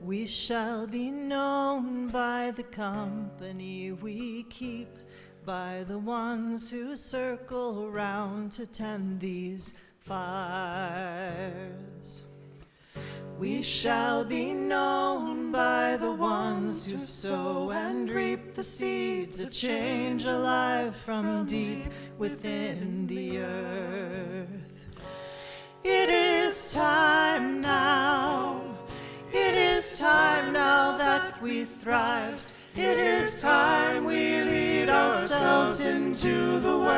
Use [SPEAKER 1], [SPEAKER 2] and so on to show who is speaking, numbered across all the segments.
[SPEAKER 1] We shall be known by the company we keep, by the ones who circle around to tend these fires. We shall be known by the ones who sow and reap the seeds of change alive from deep within the earth. It is time now. It is time now that we thrive. It is time we lead ourselves into the world.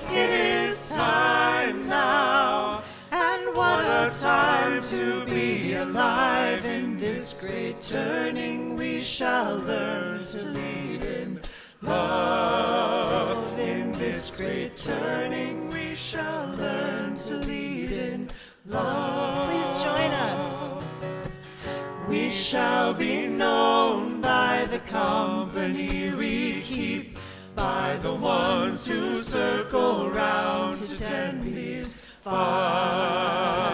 [SPEAKER 1] It is time now, and what a time to be alive. In this great turning we shall learn to lead in love. In this great turning we shall learn to lead in love. Please join us. We shall be known by the company we keep, by the ones who circle round to tend these fires.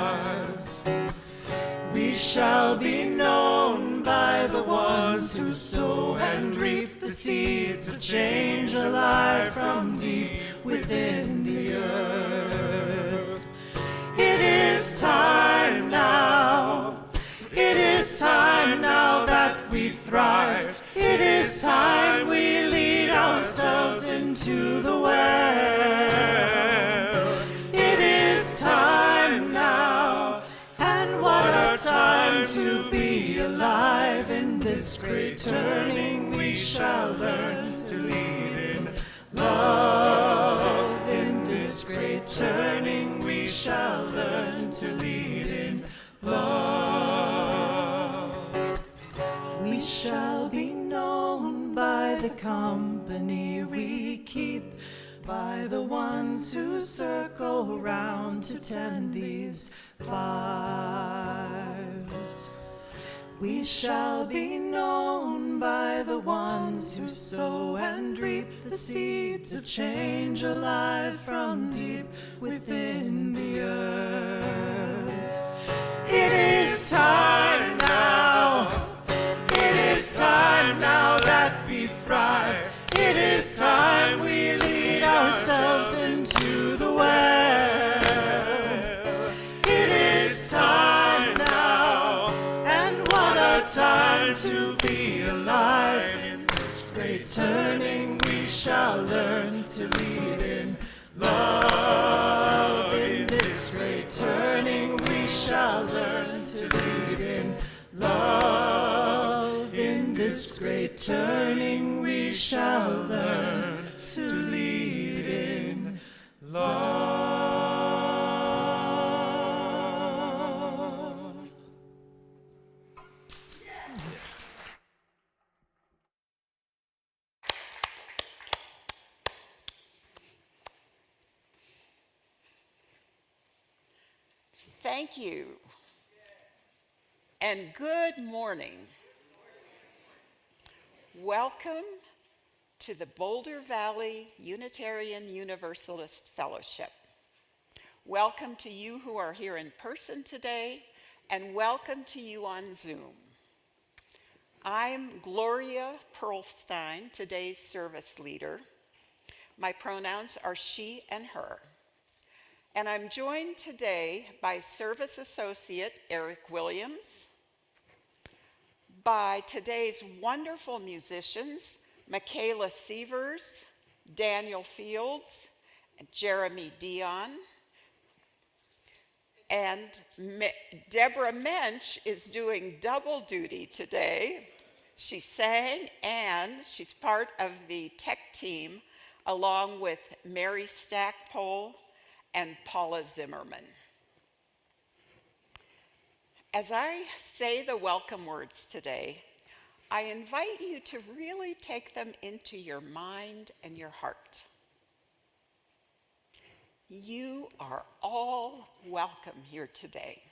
[SPEAKER 1] We shall be known by the ones who sow and reap the seeds of change alive from deep within the earth. It is time now. It is time now that we thrive. It is time we lead ourselves into the world. It is time now, and what a time to be alive. In this great turning we shall learn to lead in love. In this great turning we shall learn to lead in love. We shall be known by the company we keep, by the ones who circle around to tend these fires. We shall be known by the ones who sow and reap the seeds of change alive from deep within the earth. It is time now. It is time now that we thrive. It is time we lead ourselves into the world. It is time now, and what a time to be alive. In this great turning we shall learn to lead in love. In this great turning we shall learn to lead in love. In this great turning we shall learn to lead in love.
[SPEAKER 2] Thank you. And good morning. Welcome to the Boulder Valley Unitarian Universalist Fellowship. Welcome to you who are here in person today, and welcome to you on Zoom. I'm Gloria Pearlstein, today's service leader. My pronouns are she and her. And I'm joined today by Service Associate Eric Williams, by today's wonderful musicians, Michaela Sievers, Daniel Fields, and Jeremy Dion. And Deborah Mensch is doing double duty today. She sang and she's part of the tech team along with Mary Stackpole and Paula Zimmerman. As I say the welcome words today, I invite you to really take them into your mind and your heart. You are all welcome here today.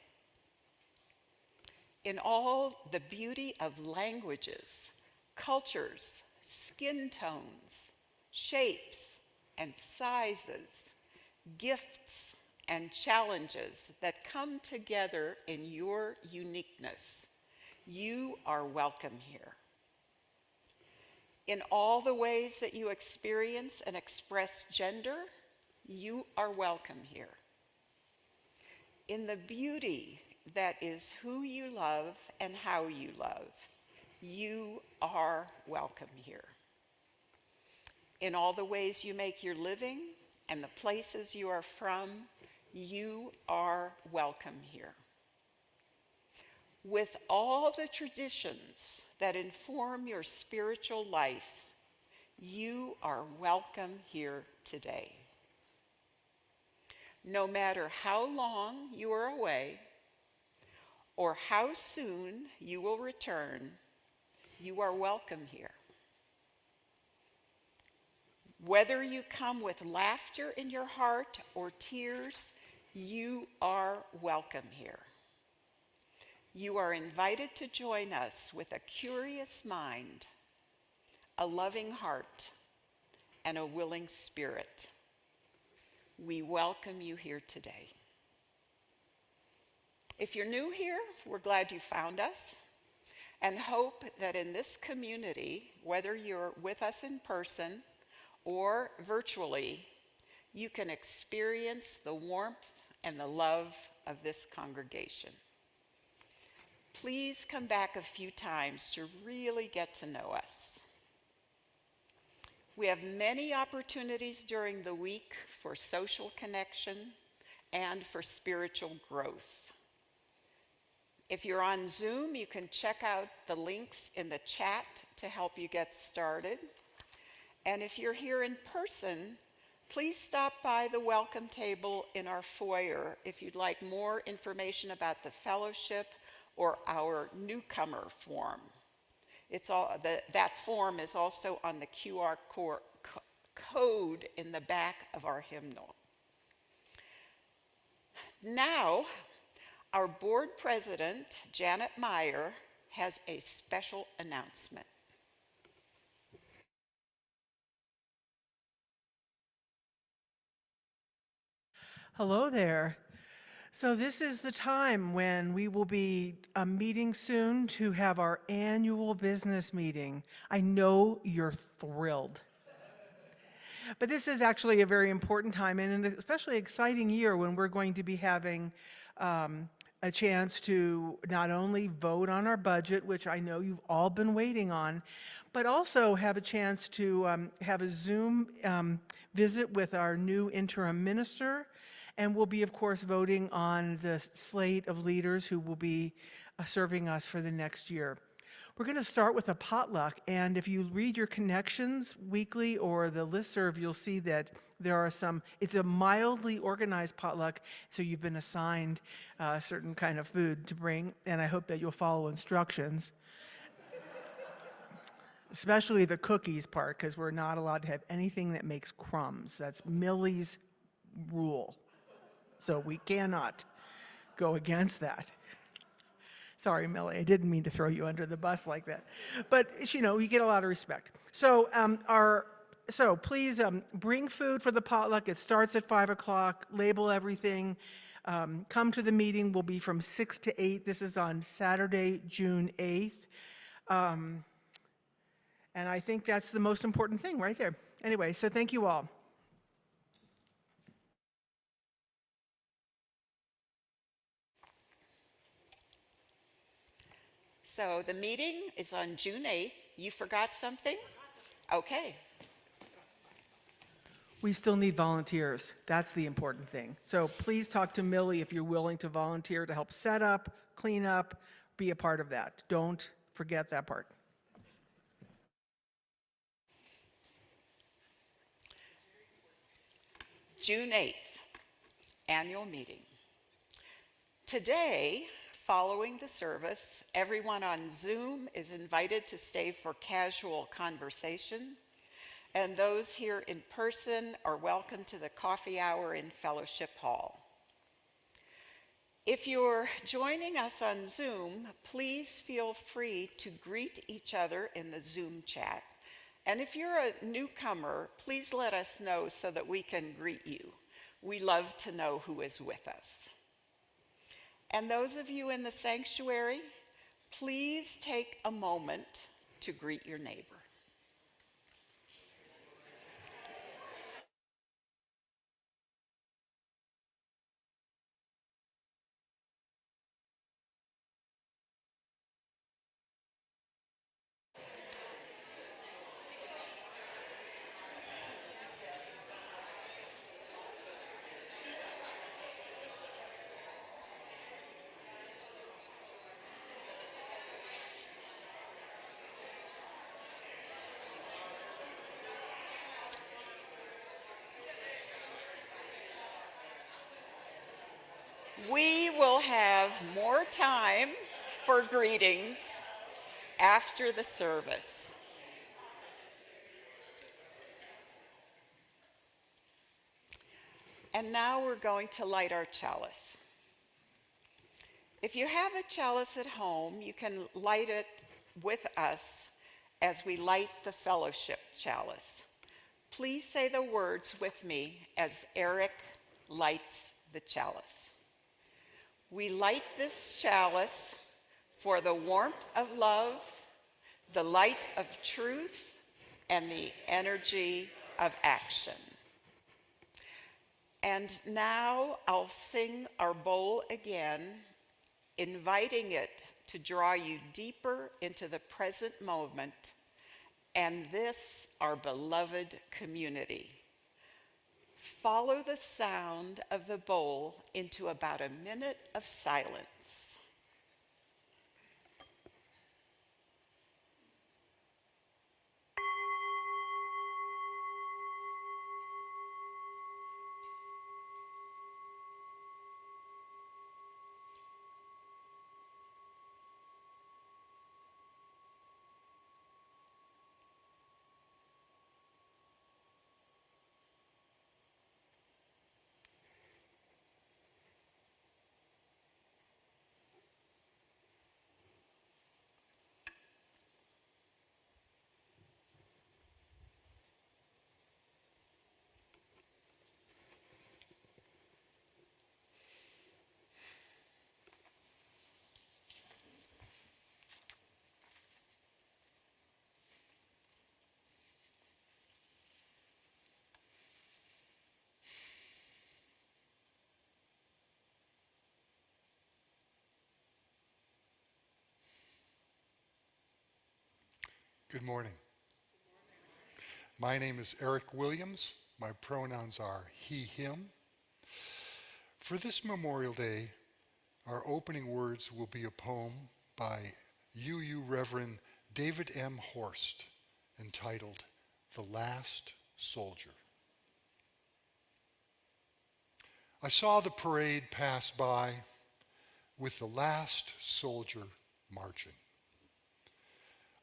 [SPEAKER 2] In all the beauty of languages, cultures, skin tones, shapes, and sizes, gifts, and challenges that come together in your uniqueness, you are welcome here. In all the ways that you experience and express gender, you are welcome here. In the beauty that is who you love and how you love, you are welcome here. In all the ways you make your living and the places you are from, you are welcome here. With all the traditions that inform your spiritual life, you are welcome here today. No matter how long you are away or how soon you will return, you are welcome here. Whether you come with laughter in your heart or tears, you are welcome here. You are invited to join us with a curious mind, a loving heart, and a willing spirit. We welcome you here today. If you're new here, we're glad you found us and hope that in this community, whether you're with us in person or virtually, you can experience the warmth and the love of this congregation. Please come back a few times to really get to know us. We have many opportunities during the week for social connection and for spiritual growth. If you're on Zoom, you can check out the links in the chat to help you get started. And if you're here in person, please stop by the welcome table in our foyer if you'd like more information about the fellowship or our newcomer form. That form is also on the QR code in the back of our hymnal. Now, our board president, Janet Meyer, has a special announcement.
[SPEAKER 1] Hello there. So this is the time when we will be meeting soon to have our annual business meeting. I know you're thrilled. But this is actually a very important time and an especially exciting year when we're going to be having a chance to not only vote on our budget, which I know you've all been waiting on, but also have a chance to have a Zoom visit with our new interim minister. And we'll be, of course, voting on the slate of leaders who will be serving us for the next year. We're going to start with a potluck, and if you read your connections weekly or the listserv, you'll see that there are it's a mildly organized potluck, so you've been assigned a certain kind of food to bring, and I hope that you'll follow instructions. Especially the cookies part, because we're not allowed to have anything that makes crumbs. That's Millie's rule. So we cannot go against that. Sorry, Millie, I didn't mean to throw you under the bus like that. But, you know, you get a lot of respect. So please bring food for the potluck. It starts at 5 o'clock. Label everything. Come to the meeting. Will be from 6 to 8. This is on Saturday, June 8th. And I think that's the most important thing right there. Anyway, so thank you all.
[SPEAKER 2] So the meeting is on June 8th. You forgot something? Okay.
[SPEAKER 1] We still need volunteers. That's the important thing. So please talk to Millie if you're willing to volunteer to help set up, clean up, be a part of that. Don't forget that part.
[SPEAKER 2] June 8th, annual meeting. Today, following the service, everyone on Zoom is invited to stay for casual conversation, and those here in person are welcome to the coffee hour in Fellowship Hall. If you're joining us on Zoom, please feel free to greet each other in the Zoom chat. And if you're a newcomer, please let us know so that we can greet you. We love to know who is with us. And those of you in the sanctuary, please take a moment to greet your neighbor. We will have more time for greetings after the service. And now we're going to light our chalice. If you have a chalice at home, you can light it with us as we light the fellowship chalice. Please say the words with me as Eric lights the chalice. We light this chalice for the warmth of love, the light of truth, and the energy of action. And now I'll sing our bowl again, inviting it to draw you deeper into the present moment and this, our beloved community. Follow the sound of the bowl into about a minute of silence.
[SPEAKER 3] Good morning. My name is Eric Williams. My pronouns are he, him. For this Memorial Day, our opening words will be a poem by UU Reverend David M. Horst entitled The Last Soldier. I saw the parade pass by with the last soldier marching.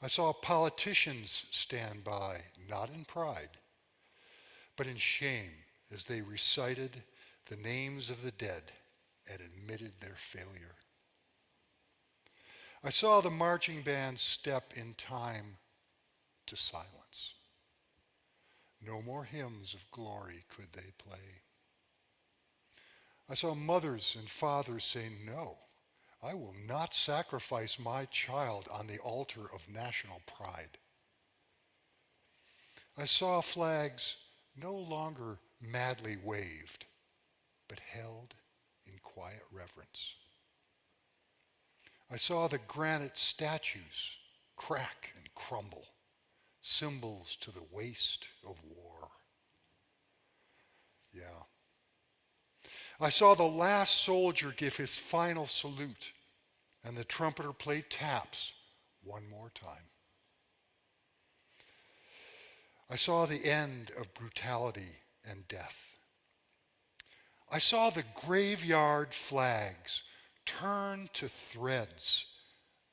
[SPEAKER 3] I saw politicians stand by, not in pride, but in shame as they recited the names of the dead and admitted their failure. I saw the marching band step in time to silence. No more hymns of glory could they play. I saw mothers and fathers say, no, I will not sacrifice my child on the altar of national pride. I saw flags no longer madly waved, but held in quiet reverence. I saw the granite statues crack and crumble, symbols to the waste of war. Yeah. I saw the last soldier give his final salute, and the trumpeter play taps one more time. I saw the end of brutality and death. I saw the graveyard flags turn to threads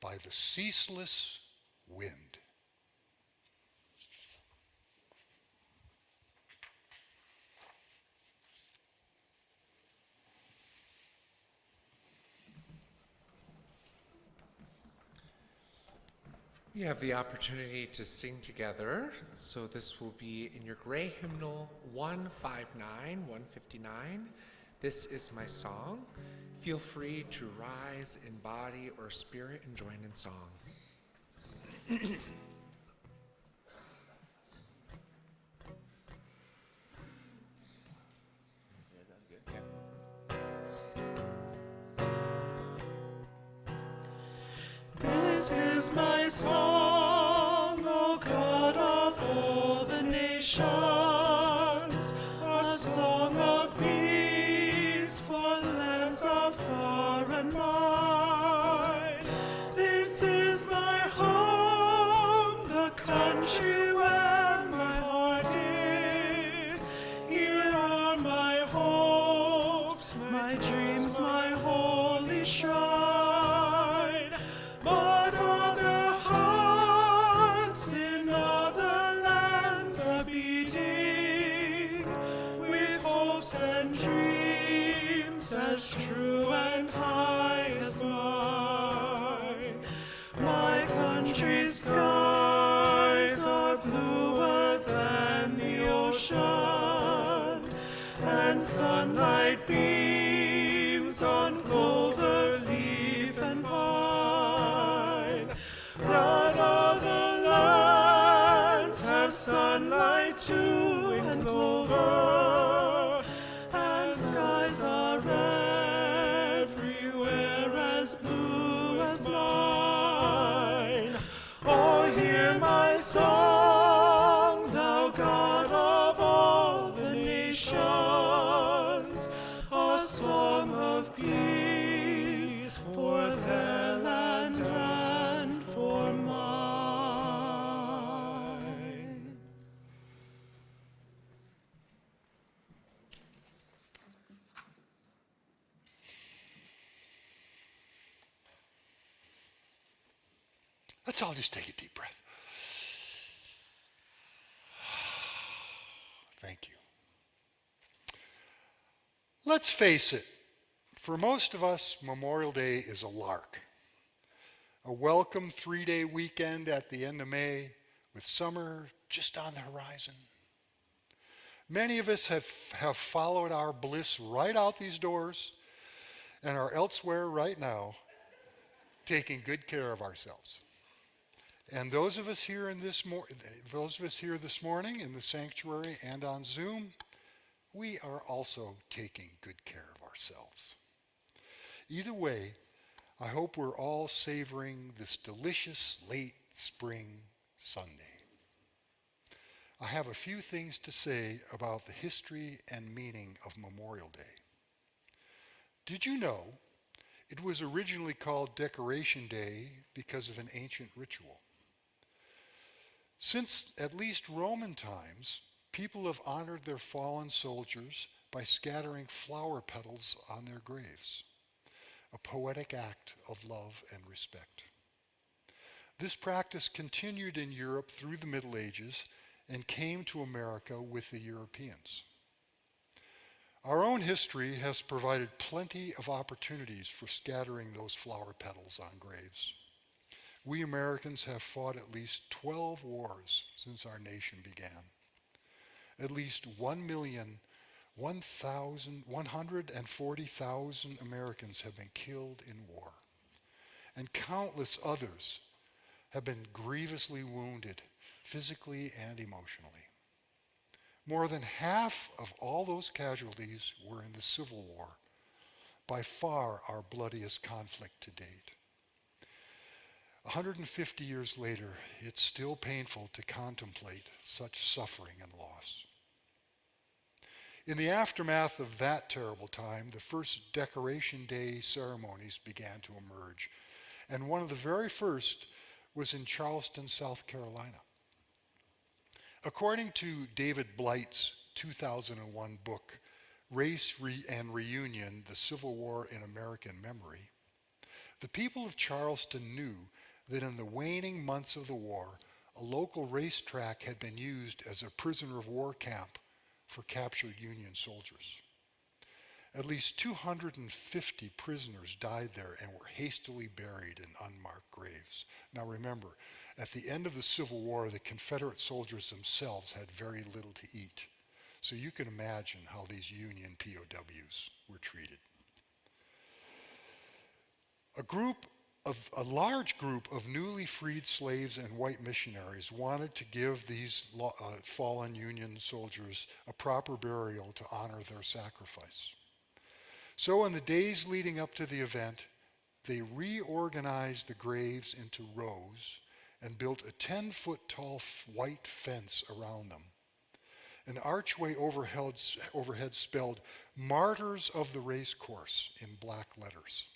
[SPEAKER 3] by the ceaseless wind.
[SPEAKER 4] We have the opportunity to sing together, so this will be in your gray hymnal 159, 159. This is my song. Feel free to rise in body or spirit and join in song.
[SPEAKER 1] This is my song, O God of all the nations, a song of peace for lands afar and wide. This is my home, the country where my heart is. Here are my hopes, my dreams, my holy shrine. But other hearts in other lands are beating with hopes and dreams as true and high as mine. My country's skies are bluer than the oceans, and sunlight beams on clover leaf and pine. That other lands have sunlight too and clover, and skies are everywhere as blue as mine. Oh, hear my song, thou God of all the nations, a song of peace for their land and for mine.
[SPEAKER 3] Let's all just take a deep breath. Thank you. Let's face it, for most of us, Memorial Day is a lark. A welcome 3-day weekend at the end of May with summer just on the horizon. Many of us have followed our bliss right out these doors and are elsewhere right now taking good care of ourselves. And those of us here this morning in the sanctuary and on Zoom, we are also taking good care of ourselves. Either way, I hope we're all savoring this delicious late spring Sunday. I have a few things to say about the history and meaning of Memorial Day. Did you know it was originally called Decoration Day because of an ancient ritual? Since at least Roman times, people have honored their fallen soldiers by scattering flower petals on their graves, a poetic act of love and respect. This practice continued in Europe through the Middle Ages and came to America with the Europeans. Our own history has provided plenty of opportunities for scattering those flower petals on graves. We Americans have fought at least 12 wars since our nation began. At least 140,000 Americans have been killed in war, and countless others have been grievously wounded, physically and emotionally. More than half of all those casualties were in the Civil War, by far our bloodiest conflict to date. 150 years later, it's still painful to contemplate such suffering and loss. In the aftermath of that terrible time, the first Decoration Day ceremonies began to emerge, and one of the very first was in Charleston, South Carolina. According to David Blight's 2001 book, Race and Reunion, The Civil War in American Memory, the people of Charleston knew that in the waning months of the war, a local racetrack had been used as a prisoner of war camp for captured Union soldiers. At least 250 prisoners died there and were hastily buried in unmarked graves. Now remember, At the end of the Civil War, the Confederate soldiers themselves had very little to eat. So you can imagine how these Union POWs were treated. A large group of newly freed slaves and white missionaries wanted to give these fallen Union soldiers a proper burial to honor their sacrifice. So in the days leading up to the event, they reorganized the graves into rows and built a 10-foot tall white fence around them. An archway overhead spelled "Martyrs of the Race Course" in black letters.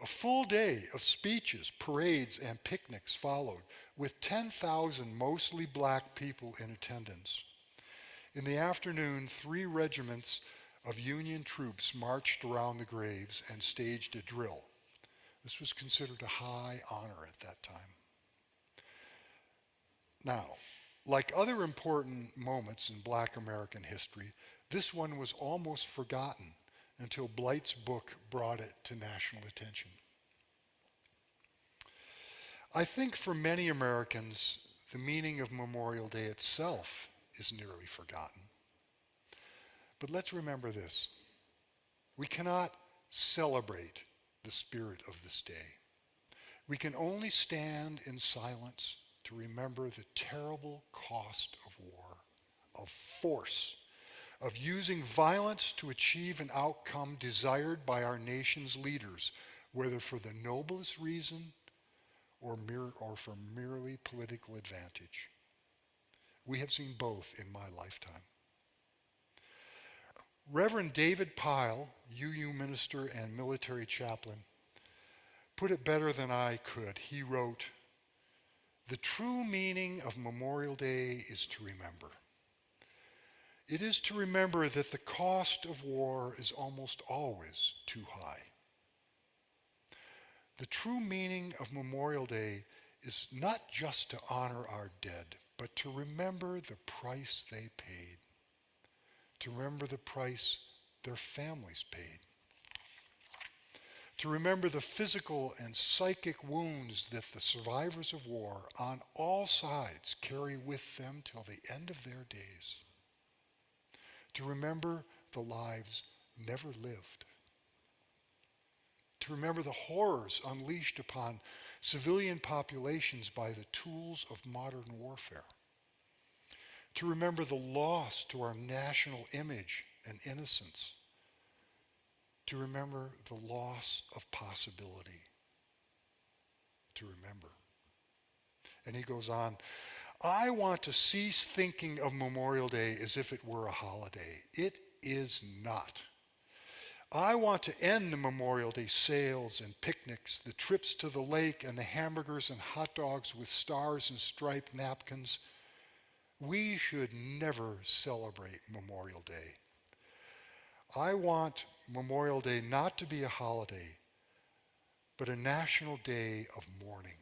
[SPEAKER 3] A full day of speeches, parades, and picnics followed, with 10,000 mostly black people in attendance. In the afternoon, 3 regiments of Union troops marched around the graves and staged a drill. This was considered a high honor at that time. Now, like other important moments in Black American history, this one was almost forgotten until Blight's book brought it to national attention. I think for many Americans, the meaning of Memorial Day itself is nearly forgotten. But let's remember this. We cannot celebrate the spirit of this day. We can only stand in silence to remember the terrible cost of war, of force, of using violence to achieve an outcome desired by our nation's leaders, whether for the noblest reason or for merely political advantage. We have seen both in my lifetime. Reverend David Pyle, UU minister and military chaplain, put it better than I could. He wrote, "The true meaning of Memorial Day is to remember. It is to remember that the cost of war is almost always too high. The true meaning of Memorial Day is not just to honor our dead, but to remember the price they paid, to remember the price their families paid, to remember the physical and psychic wounds that the survivors of war on all sides carry with them till the end of their days, to remember the lives never lived, to remember the horrors unleashed upon civilian populations by the tools of modern warfare, to remember the loss to our national image and innocence, to remember the loss of possibility, to remember." And he goes on, "I want to cease thinking of Memorial Day as if it were a holiday. It is not. I want to end the Memorial Day sales and picnics, the trips to the lake and the hamburgers and hot dogs with stars and striped napkins. We should never celebrate Memorial Day. I want Memorial Day not to be a holiday, but a national day of mourning,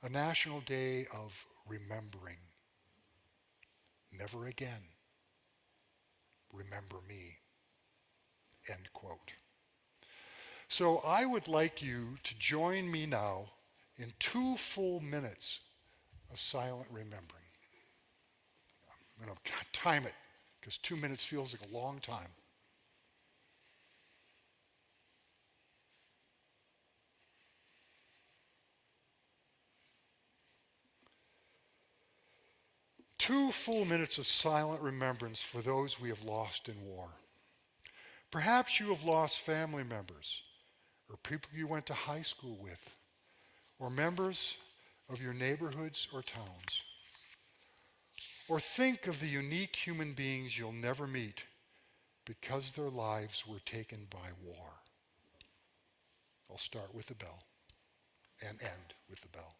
[SPEAKER 3] a national day of remembering. Never again. Remember me." End quote. So I would like you to join me now in 2 full minutes of silent remembering. I'm going to time it because 2 minutes feels like a long time. Two full minutes of silent remembrance for those we have lost in war. Perhaps you have lost family members, or people you went to high school with, or members of your neighborhoods or towns. Or think of the unique human beings you'll never meet because their lives were taken by war. I'll start with the bell and end with the bell.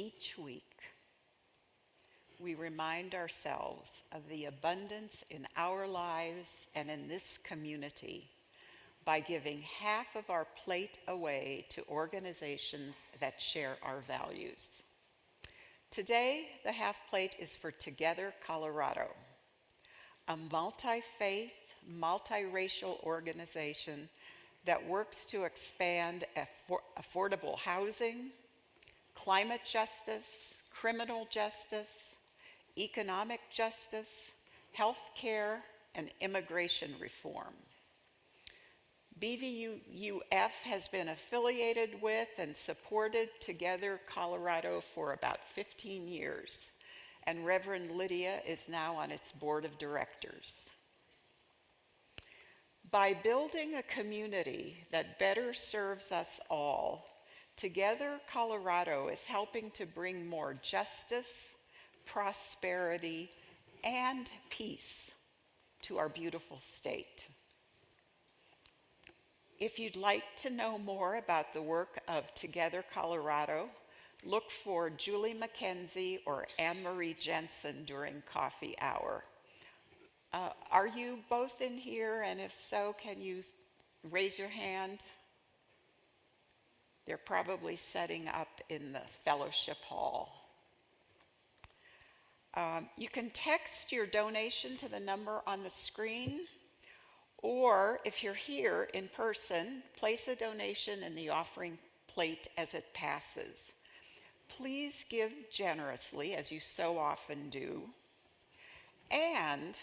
[SPEAKER 2] Each week, we remind ourselves of the abundance in our lives and in this community by giving half of our plate away to organizations that share our values. Today, the half plate is for Together Colorado, a multi-faith, multiracial organization that works to expand affordable housing, climate justice, criminal justice, economic justice, health care, and immigration reform. BVUUF has been affiliated with and supported Together Colorado for about 15 years, and Reverend Lydia is now on its board of directors. By building a community that better serves us all, Together Colorado is helping to bring more justice, prosperity, and peace to our beautiful state. If you'd like to know more about the work of Together Colorado, look for Julie McKenzie or Anne-Marie Jensen during coffee hour. Are you both in here? And if so, can you raise your hand? They're probably setting up in the fellowship hall. You can text your donation to the number on the screen, or if you're here in person, place a donation in the offering plate as it passes. Please give generously, as you so often do. And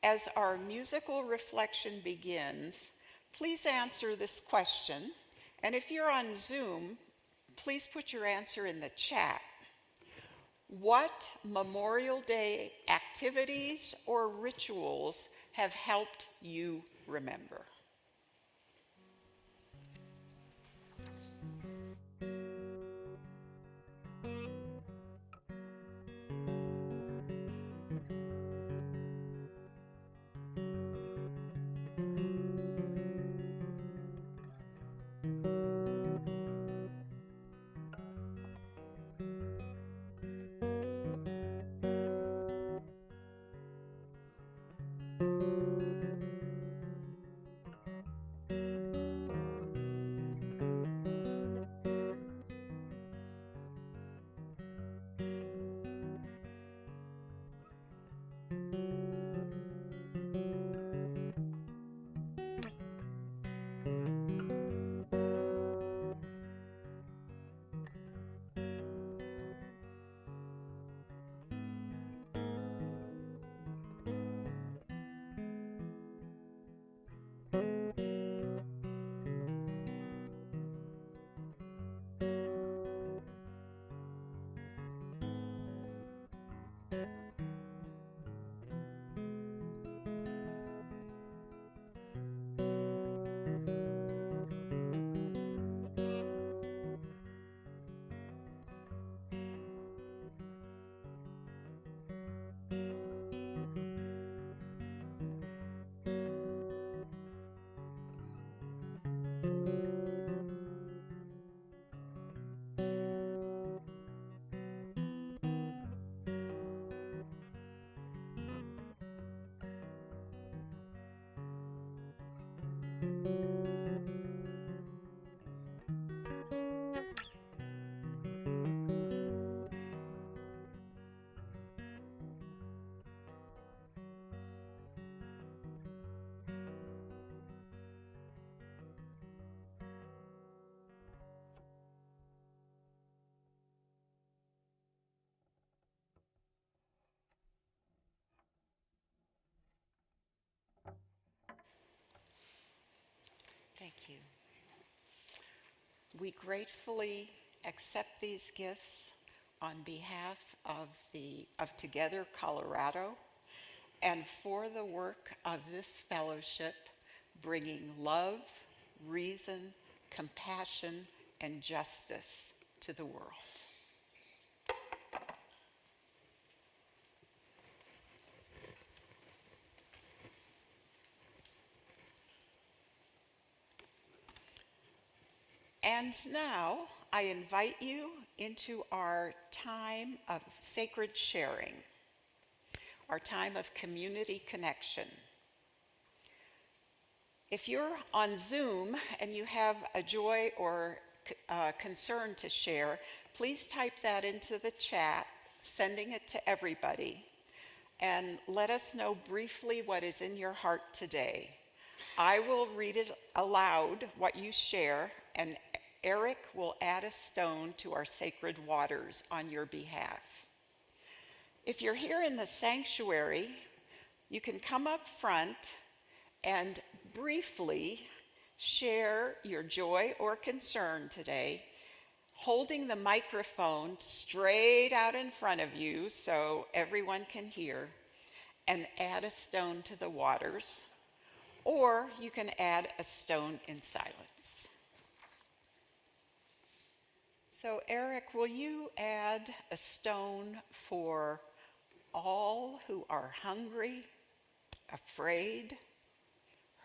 [SPEAKER 2] as our musical reflection begins, please answer this question. And if you're on Zoom, please put your answer in the chat. What Memorial Day activities or rituals have helped you remember? Thank you. We gratefully accept these gifts on behalf of Together Colorado and for the work of this fellowship, bringing love, reason, compassion, and justice to the world. And now I invite you into our time of sacred sharing, our time of community connection. If you're on Zoom and you have a joy or concern to share, please type that into the chat, sending it to everybody, and let us know briefly what is in your heart today. I will read it aloud, what you share, and Eric will add a stone to our sacred waters on your behalf. If you're here in the sanctuary, you can come up front and briefly share your joy or concern today, holding the microphone straight out in front of you so everyone can hear, and add a stone to the waters, or you can add a stone in silence. So Eric, will you add a stone for all who are hungry, afraid,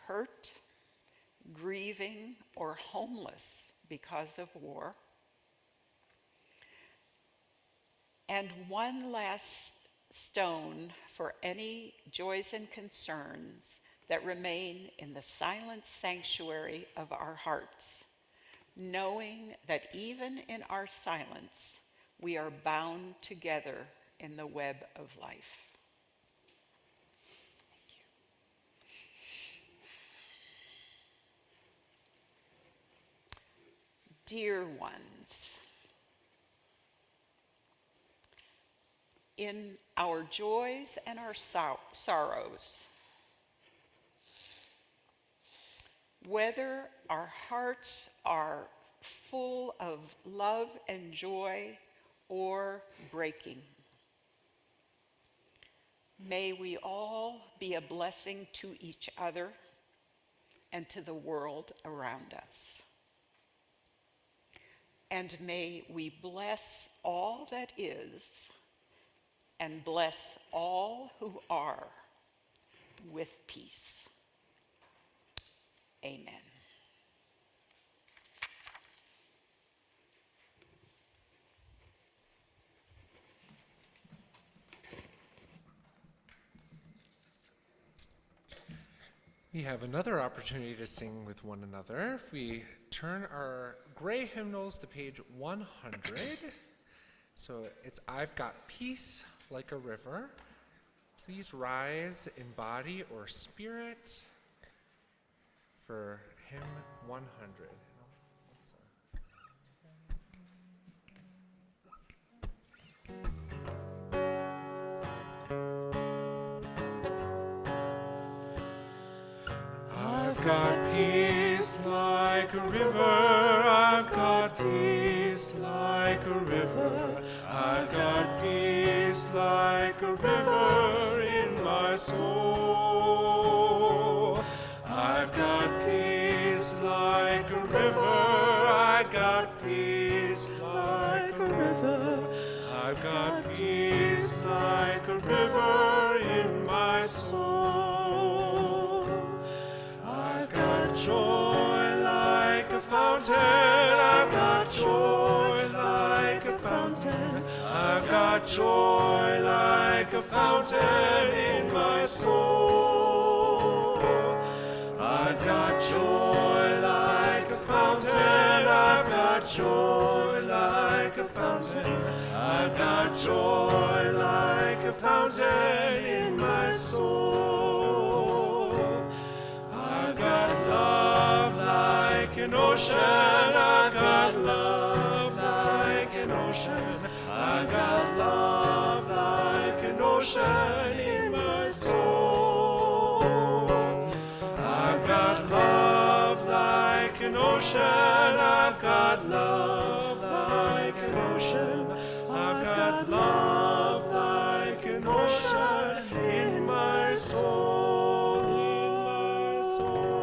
[SPEAKER 2] hurt, grieving, or homeless because of war? And one last stone for any joys and concerns that remain in the silent sanctuary of our hearts, knowing that even in our silence, we are bound together in the web of life. Dear ones, in our joys and our sorrows, whether our hearts are full of love and joy or breaking, may we all be a blessing to each other and to the world around us. And may we bless all that is and bless all who are with peace. Amen.
[SPEAKER 4] We have another opportunity to sing with one another. If we turn our gray hymnals to page 100, so it's I've Got Peace Like a River. Please rise in body or spirit for hymn 100.
[SPEAKER 1] I've got peace like a river, I've got peace like a river, I've got peace like a river in my soul. I've got peace like a river, I've got peace like a river, I've got peace like a river in my soul. I've got joy like a fountain, I've got joy like a fountain, I've got joy like a fountain in my soul. I've got joy like a fountain, I've got joy like a fountain, I've got joy like a fountain in my soul. I've got love like an ocean, I've got love like an ocean, I've got love like an ocean in my soul. I've got love like an ocean, I've got love like an ocean, I've got love like an ocean in my soul, in my soul.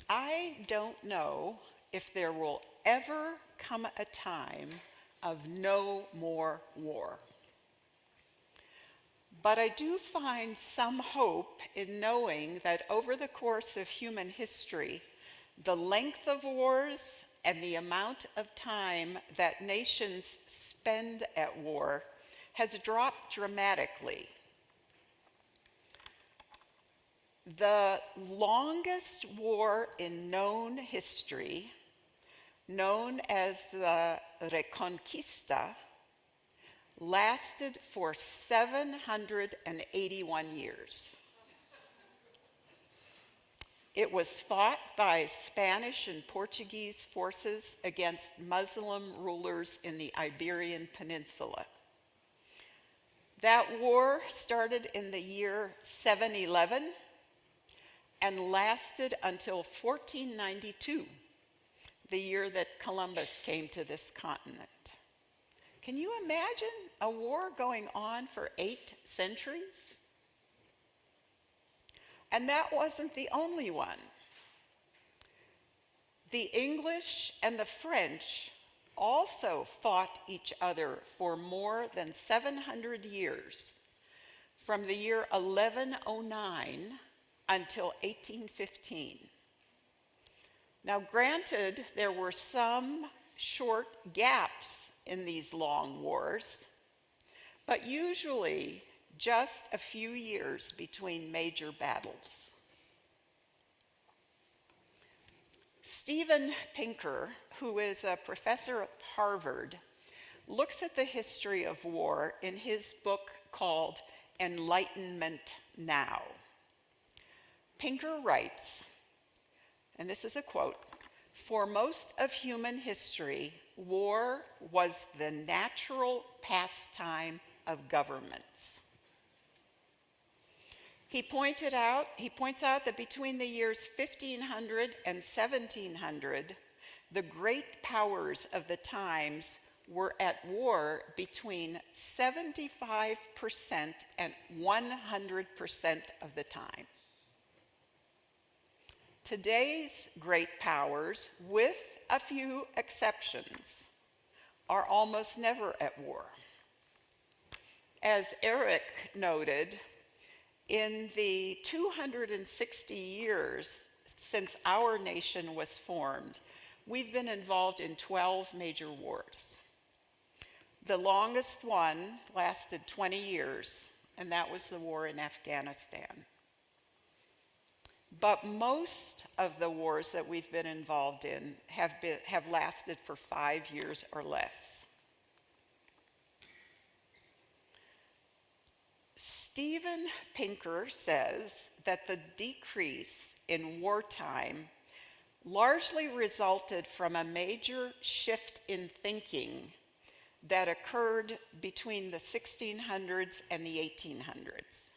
[SPEAKER 2] I don't know if there will ever come a time of no more war. But I do find some hope in knowing that over the course of human history, the length of wars and the amount of time that nations spend at war has dropped dramatically. The longest war in known history, known as the Reconquista, lasted for 781 years. It was fought by Spanish and Portuguese forces against Muslim rulers in the Iberian Peninsula. That war started in the year 711 and lasted until 1492, the year that Columbus came to this continent. Can you imagine a war going on for 8 centuries? And that wasn't the only one. The English and the French also fought each other for more than 700 years, from the year 1109 until 1815. Now, granted, there were some short gaps in these long wars, but usually just a few years between major battles. Steven Pinker, who is a professor at Harvard, looks at the history of war in his book called Enlightenment Now. Pinker writes, and this is a quote, "For most of human history, war was the natural pastime of governments." He points out that between the years 1500 and 1700, the great powers of the times were at war between 75% and 100% of the time. Today's great powers, with a few exceptions, are almost never at war. As Eric noted, in the 260 years since our nation was formed, we've been involved in 12 major wars. The longest one lasted 20 years, and that was the war in Afghanistan. But most of the wars that we've been involved in have lasted for 5 years or less. Steven Pinker says that the decrease in wartime largely resulted from a major shift in thinking that occurred between the 1600s and the 1800s.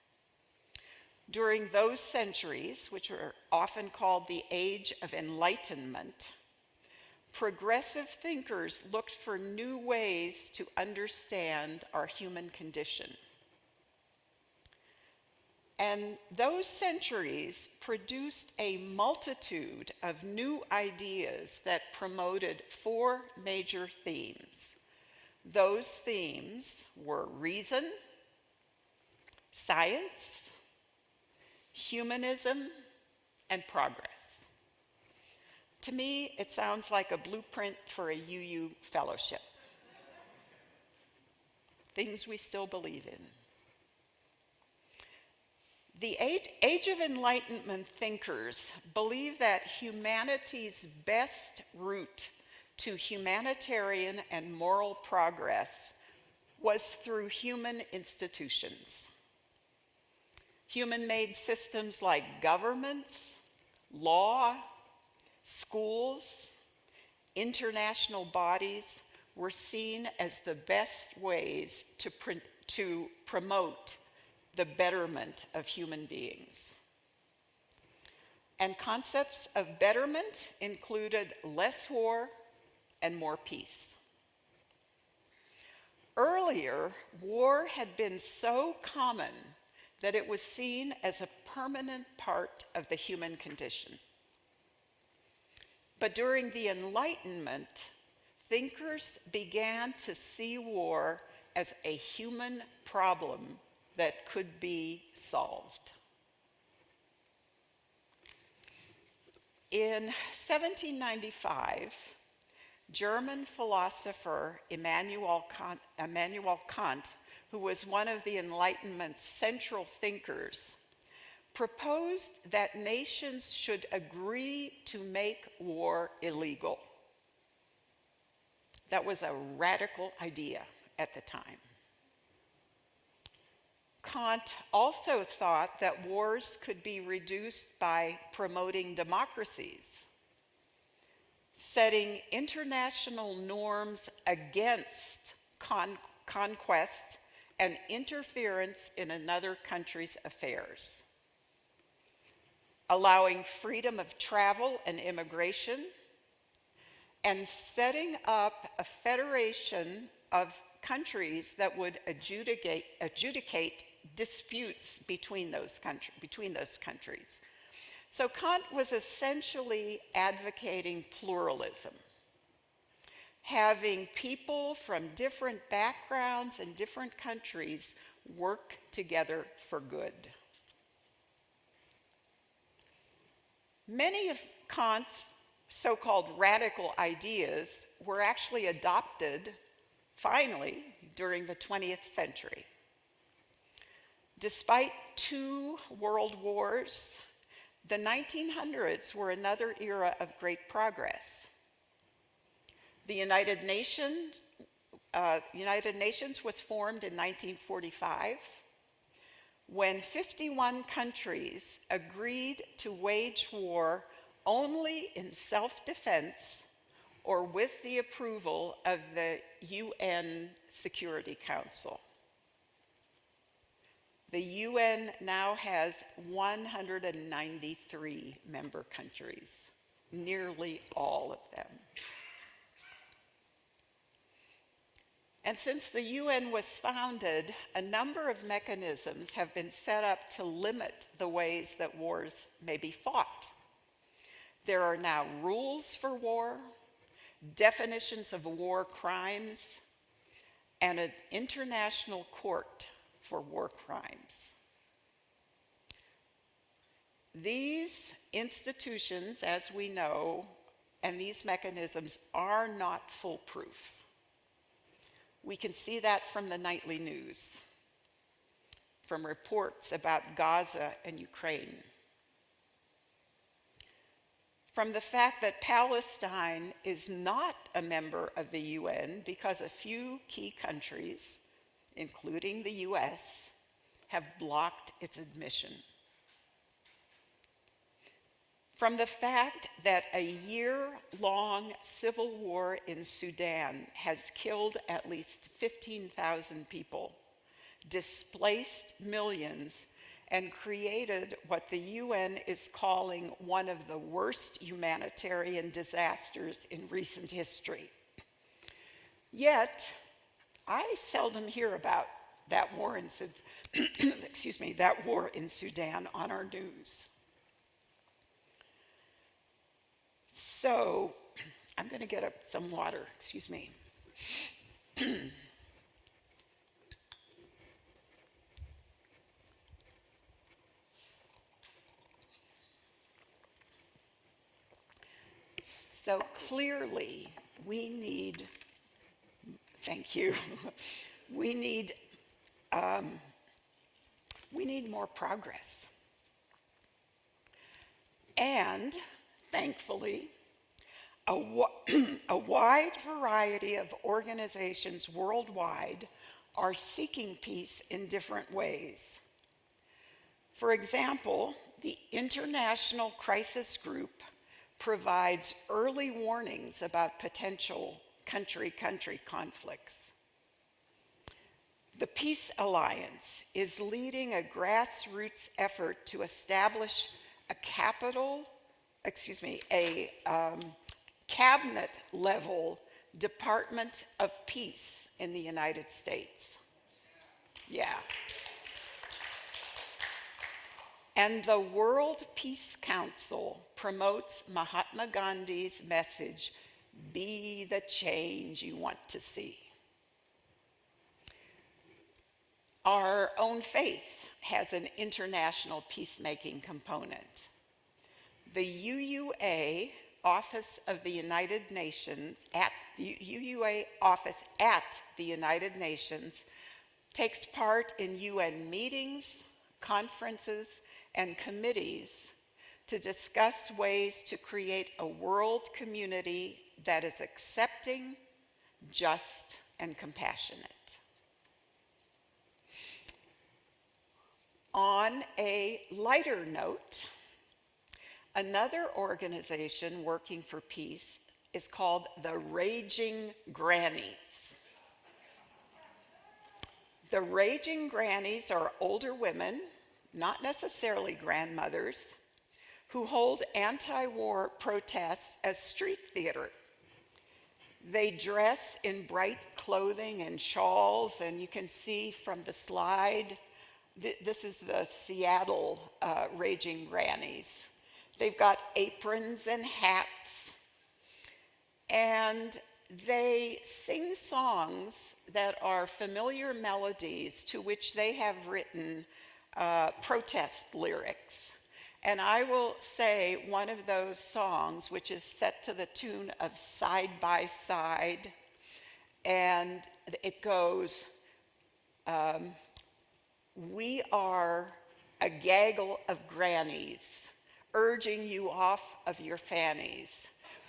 [SPEAKER 2] During those centuries, which are often called the Age of Enlightenment, progressive thinkers looked for new ways to understand our human condition. And those centuries produced a multitude of new ideas that promoted 4 major themes. Those themes were reason, science, humanism, and progress. To me, it sounds like a blueprint for a UU fellowship. Things we still believe in. The Age of Enlightenment thinkers believe that humanity's best route to humanitarian and moral progress was through human institutions. Human-made systems like governments, law, schools, international bodies were seen as the best ways to promote the betterment of human beings. And concepts of betterment included less war and more peace. Earlier, war had been so common that it was seen as a permanent part of the human condition. But during the Enlightenment, thinkers began to see war as a human problem that could be solved. In 1795, German philosopher Immanuel Kant, who was one of the Enlightenment's central thinkers, proposed that nations should agree to make war illegal. That was a radical idea at the time. Kant also thought that wars could be reduced by promoting democracies, setting international norms against conquest and interference in another country's affairs, allowing freedom of travel and immigration, and setting up a federation of countries that would adjudicate disputes between those countries. So Kant was essentially advocating pluralism, having people from different backgrounds and different countries work together for good. Many of Kant's so-called radical ideas were actually adopted, finally, during the 20th century. Despite 2 world wars, the 1900s were another era of great progress. The United Nations was formed in 1945, when 51 countries agreed to wage war only in self-defense or with the approval of the UN Security Council. The UN now has 193 member countries, nearly all of them. And since the UN was founded, a number of mechanisms have been set up to limit the ways that wars may be fought. There are now rules for war, definitions of war crimes, and an international court for war crimes. These institutions, as we know, and these mechanisms are not foolproof. We can see that from the nightly news, from reports about Gaza and Ukraine, from the fact that Palestine is not a member of the UN because a few key countries, including the US, have blocked its admission. From the fact that a year-long civil war in Sudan has killed at least 15,000 people, displaced millions, and created what the UN is calling one of the worst humanitarian disasters in recent history. Yet, I seldom hear about that war in that war in Sudan on our news. So, I'm going to get up some water, excuse me. So clearly, we need, thank you, we need more progress. And thankfully, a wide variety of organizations worldwide are seeking peace in different ways. For example, the International Crisis Group provides early warnings about potential country-country conflicts. The Peace Alliance is leading a grassroots effort to establish a cabinet-level Department of Peace in the United States. Yeah. And the World Peace Council promotes Mahatma Gandhi's message, be the change you want to see. Our own faith has an international peacemaking component. The UUA Office of the United Nations, the UUA office at the United Nations takes part in UN meetings, conferences, and committees to discuss ways to create a world community that is accepting, just, and compassionate. On a lighter note, another organization working for peace is called the Raging Grannies. The Raging Grannies are older women, not necessarily grandmothers, who hold anti-war protests as street theater. They dress in bright clothing and shawls, and you can see from the slide, this is the Seattle Raging Grannies. They've got aprons and hats, and they sing songs that are familiar melodies to which they have written protest lyrics. And I will say one of those songs, which is set to the tune of Side by Side, and it goes, we are a gaggle of grannies, urging you off of your fannies.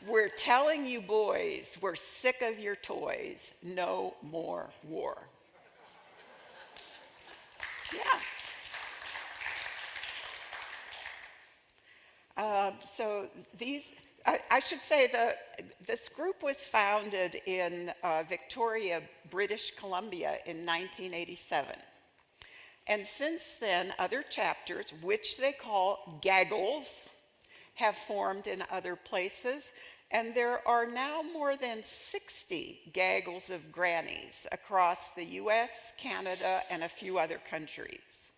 [SPEAKER 2] We're telling you boys, we're sick of your toys, no more war. Yeah. So these, I should say this group was founded in Victoria, British Columbia in 1987. And since then, other chapters, which they call gaggles, have formed in other places. And there are now more than 60 gaggles of grannies across the US, Canada, and a few other countries.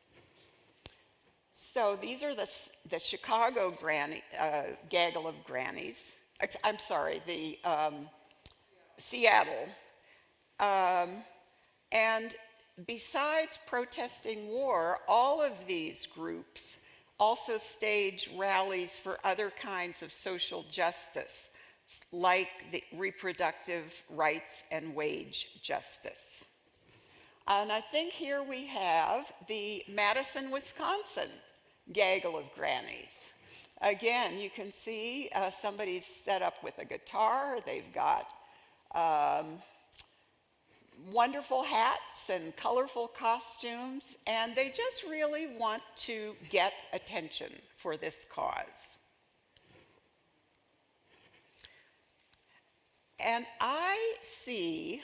[SPEAKER 2] So these are the Chicago gaggle of grannies. I'm sorry, the Seattle. And besides protesting war, all of these groups also stage rallies for other kinds of social justice, like the reproductive rights and wage justice. And I think here we have the Madison, Wisconsin gaggle of grannies. Again, you can see somebody's set up with a guitar. They've got wonderful hats and colorful costumes, and they just really want to get attention for this cause. And I see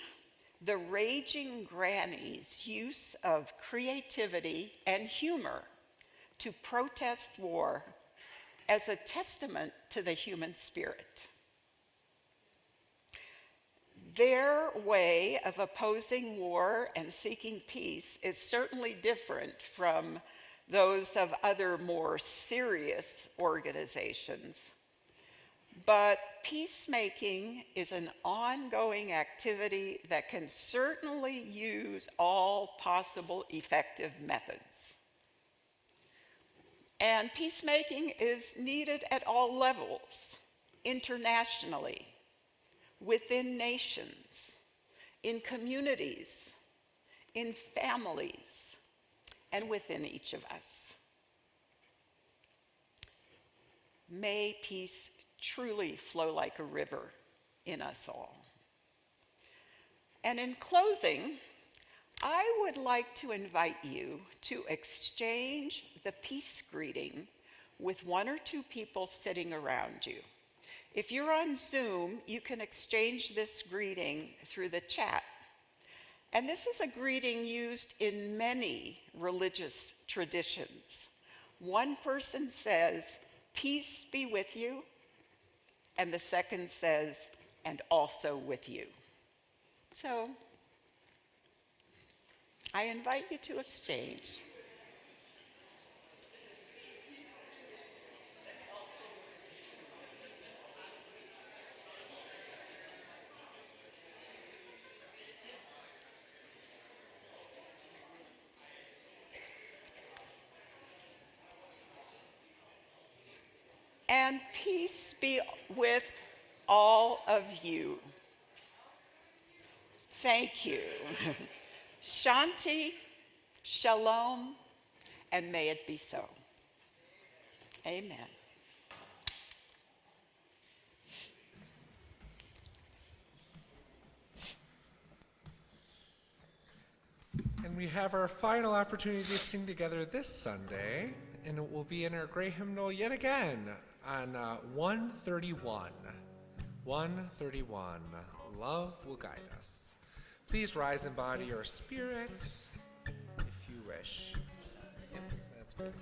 [SPEAKER 2] the Raging Grannies' use of creativity and humor to protest war as a testament to the human spirit. Their way of opposing war and seeking peace is certainly different from those of other more serious organizations. But peacemaking is an ongoing activity that can certainly use all possible effective methods. And peacemaking is needed at all levels, internationally, within nations, in communities, in families, and within each of us. May peace truly flow like a river in us all. And in closing, I would like to invite you to exchange the peace greeting with one or two people sitting around you. If you're on Zoom, you can exchange this greeting through the chat. And this is a greeting used in many religious traditions. One person says, "Peace be with you," and the second says, "and also with you." So I invite you to exchange. and peace be with all of you. Thank you. Shanti, shalom, and may it be so. Amen.
[SPEAKER 4] And we have our final opportunity to sing together this Sunday, and it will be in our gray hymnal yet again on 131. 131, Love Will Guide Us. Please rise and body your spirits if you wish. Yep, that's good.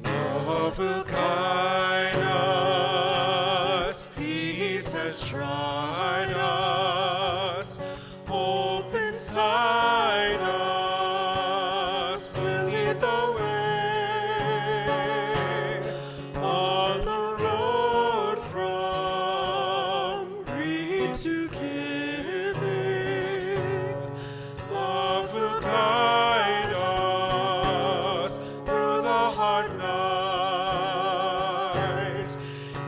[SPEAKER 1] Love will guide us, peace has tried us, hope inside us will lead the way on the road from greed to giving. Love will guide us through the hard night.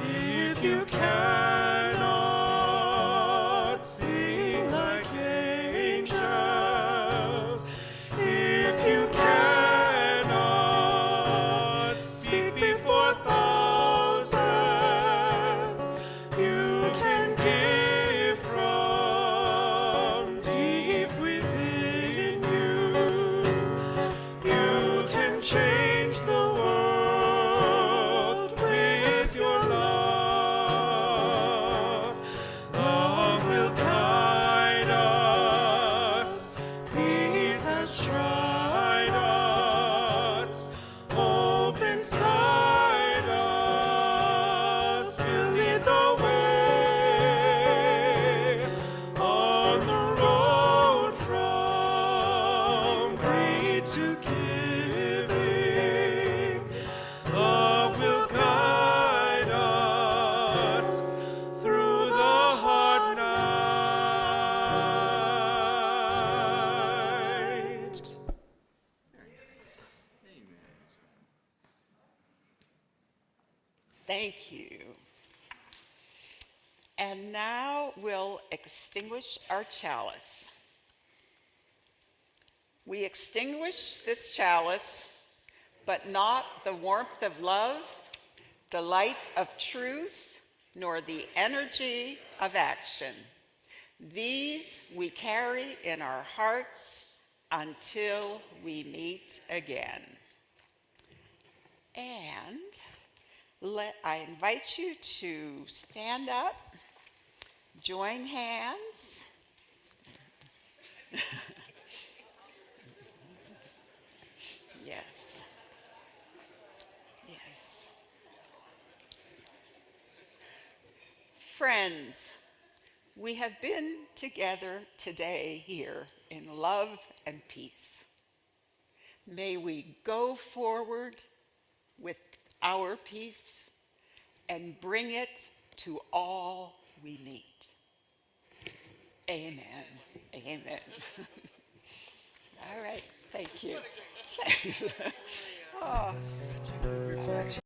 [SPEAKER 1] If you cannot sing like angels, if you cannot speak before thousands, you can give from deep within you. You can change the world with your love. Love will guide us. Peace has tried us. Hope inside us will lead the way on the road from greed to giving. Love will guide us through the hard night.
[SPEAKER 2] Thank you. And now we'll extinguish our chalice. We extinguish this chalice, but not the warmth of love, the light of truth, nor the energy of action. These we carry in our hearts until we meet again. And I invite you to stand up, join hands. Yes. Yes. Friends, we have been together today here in love and peace. May we go forward with our peace and bring it to all we meet. Amen. Amen. All right. Thank you. Oh.
[SPEAKER 1] Such a good reflection.